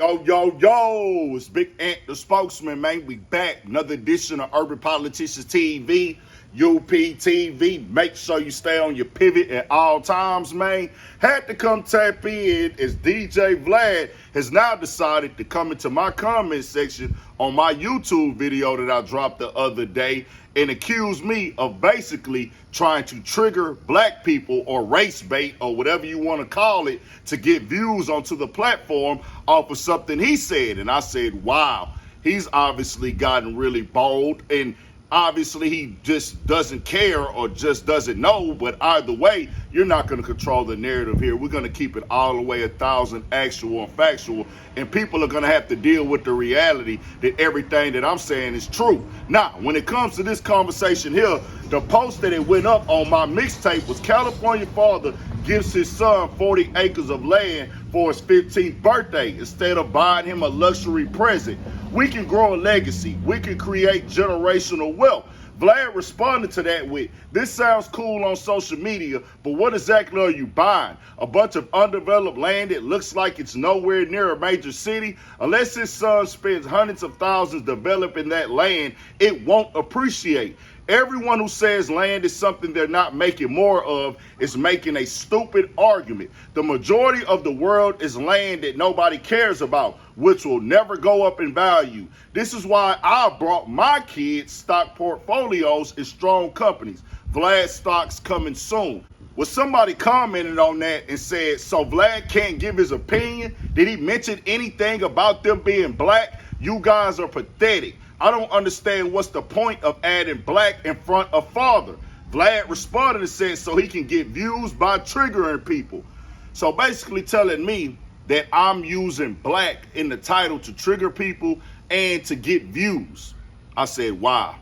Yo, it's Big Ant, the spokesman, man. We back. Another edition of Urban Politicians TV, UPTV. Make sure you stay on your pivot at all times, man. Had to come tap in as DJ Vlad has now decided to come into my comment section on my YouTube video that I dropped the other day and accuse me of basically trying to trigger black people or race bait or whatever you want to call it to get views onto the platform off of something he said. And I said, wow, he's obviously gotten really bold, and obviously he just doesn't care or just doesn't know. But either way, you're not going to control the narrative here. We're going to keep it all the way 1,000 actual and factual, and people are going to have to deal with the reality that everything that I'm saying is true. Now, when it comes to this conversation here, the post that it went up on my mixtape was California father gives his son 40 acres of land for his 15th birthday instead of buying him a luxury present. We can grow a legacy. We can create generational wealth. Vlad responded to that with, this sounds cool on social media, but what exactly are you buying? A bunch of undeveloped land that looks like it's nowhere near a major city? Unless his son spends hundreds of thousands developing that land, it won't appreciate. Everyone who says land is something they're not making more of is making a stupid argument. The majority of the world is land that nobody cares about, which will never go up in value. This is why I brought my kids stock portfolios in strong companies. Vlad stocks coming soon. Well, somebody commented on that and said, so Vlad can't give his opinion? Did he mention anything about them being black? You guys are pathetic. I don't understand what's the point of adding black in front of father. Vlad responded and said so he can get views by triggering people. So basically telling me that I'm using black in the title to trigger people and to get views. I said, wow,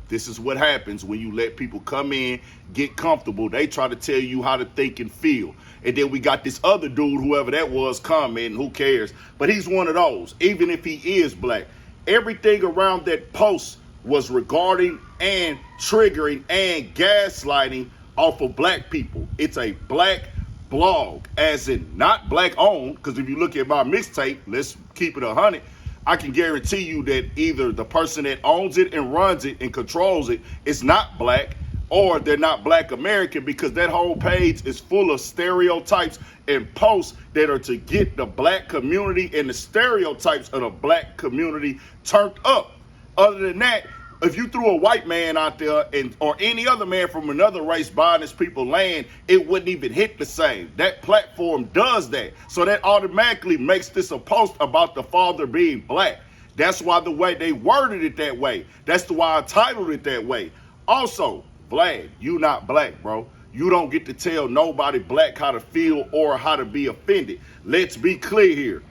this is what happens when you let people come in, get comfortable. They try to tell you how to think and feel. And then we got this other dude, whoever that was, commenting, who cares? But he's one of those, even if he is black. Everything around that post was regarding and triggering and gaslighting off of black people. It's a black blog, as in not black owned, because if you look at my mixtape, let's keep it 100, I can guarantee you that either the person that owns it and runs it and controls it is not black, or they're not black American, because that whole page is full of stereotypes and posts that are to get the black community and the stereotypes of the black community turned up. Other than that, if you threw a white man out there or any other man from another race buying his people land, it wouldn't even hit the same. That platform does that. So that automatically makes this a post about the father being black. That's why the way they worded it that way. That's why I titled it that way. Also, Vlad, you not black, bro. You don't get to tell nobody black how to feel or how to be offended. Let's be clear here.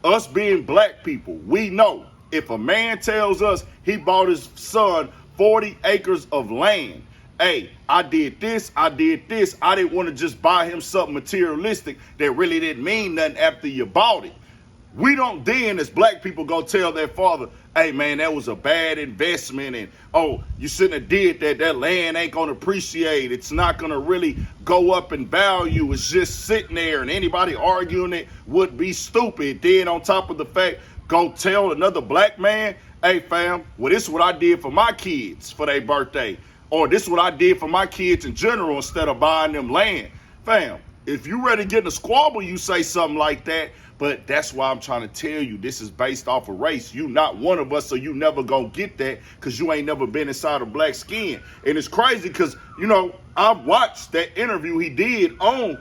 Us being black people, we know if a man tells us he bought his son 40 acres of land, hey, I did this, I didn't want to just buy him something materialistic that really didn't mean nothing after you bought it. We don't then, as black people, go tell their father, hey, man, that was a bad investment, and, oh, you shouldn't have did that. That land ain't going to appreciate. It's not going to really go up in value. It's just sitting there, and anybody arguing it would be stupid. Then on top of the fact, go tell another black man, hey, fam, well, this is what I did for my kids for their birthday, or this is what I did for my kids in general instead of buying them land. Fam, if you ready to get in a squabble, you say something like that. But that's why I'm trying to tell you, this is based off of race. You not one of us, so you never gonna get that because you ain't never been inside of black skin. And it's crazy because, you know, I watched that interview he did on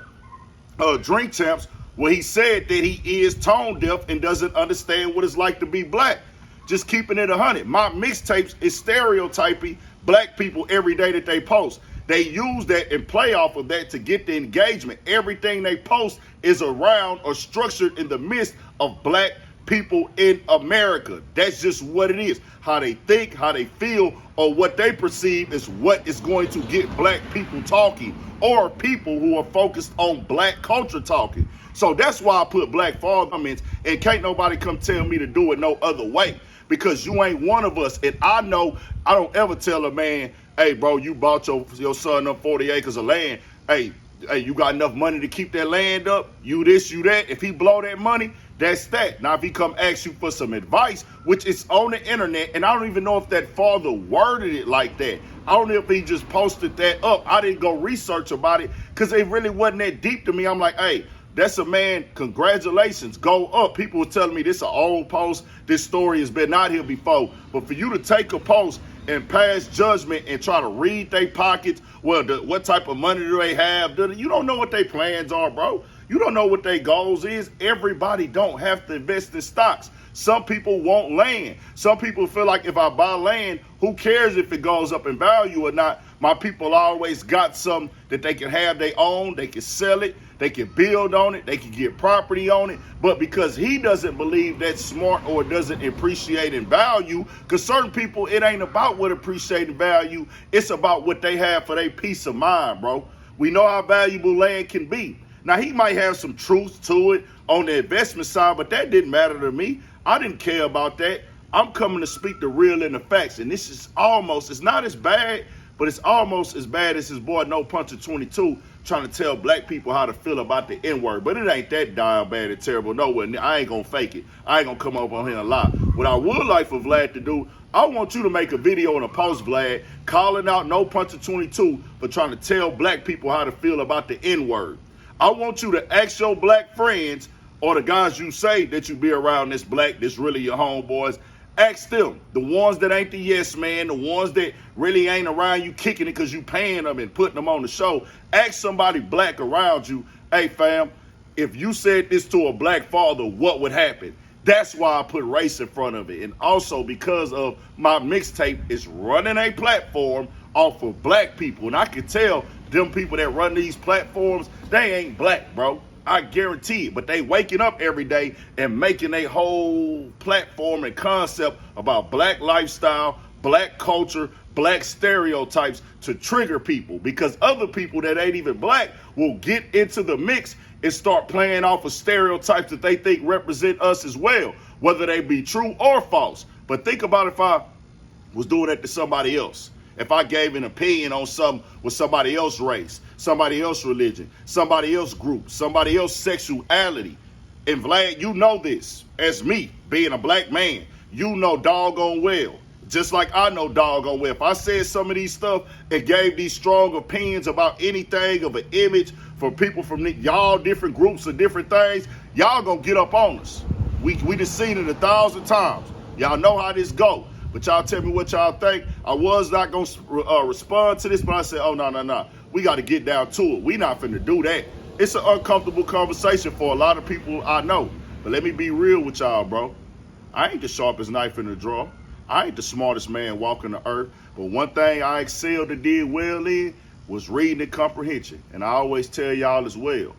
Drink Champs where he said that he is tone deaf and doesn't understand what it's like to be black. Just keeping it 100. My mixtapes is stereotyping black people every day that they post. They use that and play off of that to get the engagement. Everything they post is around or structured in the midst of black people in America. That's just what it is. How they think, how they feel, or what they perceive is what is going to get black people talking, or people who are focused on black culture talking. So that's why I put black father comments, and can't nobody come tell me to do it no other way, because you ain't one of us. And I know I don't ever tell a man, hey, bro, you bought your son up 40 acres of land. Hey, you got enough money to keep that land up? You this, you that. If he blow that money, That's that. Now, if he come ask you for some advice, which is on the internet, and I don't even know if that father worded it like that. I don't know if he just posted that up. I didn't go research about it because it really wasn't that deep to me. I'm like, hey, that's a man, congratulations, go up. People were telling me this is an old post. This story has been out here before. But for you to take a post and pass judgment and try to read their pockets, well, what type of money do they have? You don't know what their plans are, bro. You don't know what their goals is. Everybody don't have to invest in stocks. Some people want land. Some people feel like if I buy land, who cares if it goes up in value or not? My people always got something that they can have their own. They can sell it. They can build on it. They can get property on it. But because he doesn't believe that's smart or doesn't appreciate in value, because certain people, it ain't about what appreciating value. It's about what they have for their peace of mind, bro. We know how valuable land can be. Now, he might have some truth to it on the investment side, but that didn't matter to me. I didn't care about that. I'm coming to speak the real and the facts. And this is almost, it's not as bad, but it's almost as bad as his boy No Puncher 22 trying to tell black people how to feel about the N-word. But it ain't that damn bad and terrible. No, I ain't going to fake it. I ain't going to come up on here and lie. What I would like for Vlad to do, I want you to make a video and a post, Vlad, calling out No Puncher 22 for trying to tell black people how to feel about the N-word. I want you to ask your black friends or the guys you say that you be around this black, that's really your homeboys. Ask them, the ones that ain't the yes man, the ones that really ain't around you kicking it because you paying them and putting them on the show. Ask somebody black around you, hey fam, if you said this to a black father, what would happen? That's why I put race in front of it. And also because of my mixtape is running a platform off of black people. And I can tell them people that run these platforms, they ain't black, bro. I guarantee it. But they waking up every day and making a whole platform and concept about black lifestyle, black culture, black stereotypes to trigger people. Because other people that ain't even black will get into the mix and start playing off of stereotypes that they think represent us as well, whether they be true or false. But think about if I was doing that to somebody else. If I gave an opinion on something with somebody else's race, somebody else's religion, somebody else's group, somebody else's sexuality. And Vlad, you know this as me, being a black man, you know doggone well. Just like I know doggone well. If I said some of these stuff and gave these strong opinions about anything of an image for people from y'all different groups or different things, y'all gonna get up on us. We just seen it 1,000 times. Y'all know how this go. But y'all tell me what y'all think. I was not going to respond to this, but I said, oh, no. We got to get down to it. We not finna do that. It's an uncomfortable conversation for a lot of people I know. But let me be real with y'all, bro. I ain't the sharpest knife in the drawer. I ain't the smartest man walking the earth. But one thing I excelled and did well in was reading and comprehension. And I always tell y'all as well.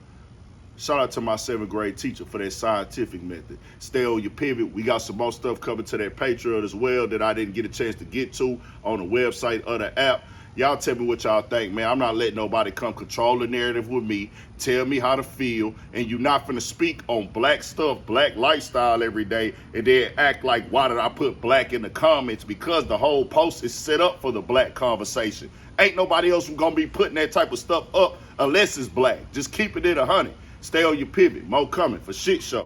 Shout out to my 7th grade teacher for that scientific method. Stay on your pivot. We got some more stuff coming to that Patreon as well that I didn't get a chance to get to on the website or the app. Y'all tell me what y'all think, man. I'm not letting nobody come control the narrative with me, tell me how to feel, and you're not finna speak on black stuff, black lifestyle every day, and then act like, why did I put black in the comments? Because the whole post is set up for the black conversation. Ain't nobody else gonna be putting that type of stuff up unless it's black. Just keep it at 100. Stay on your pivot. More coming for Shit Show.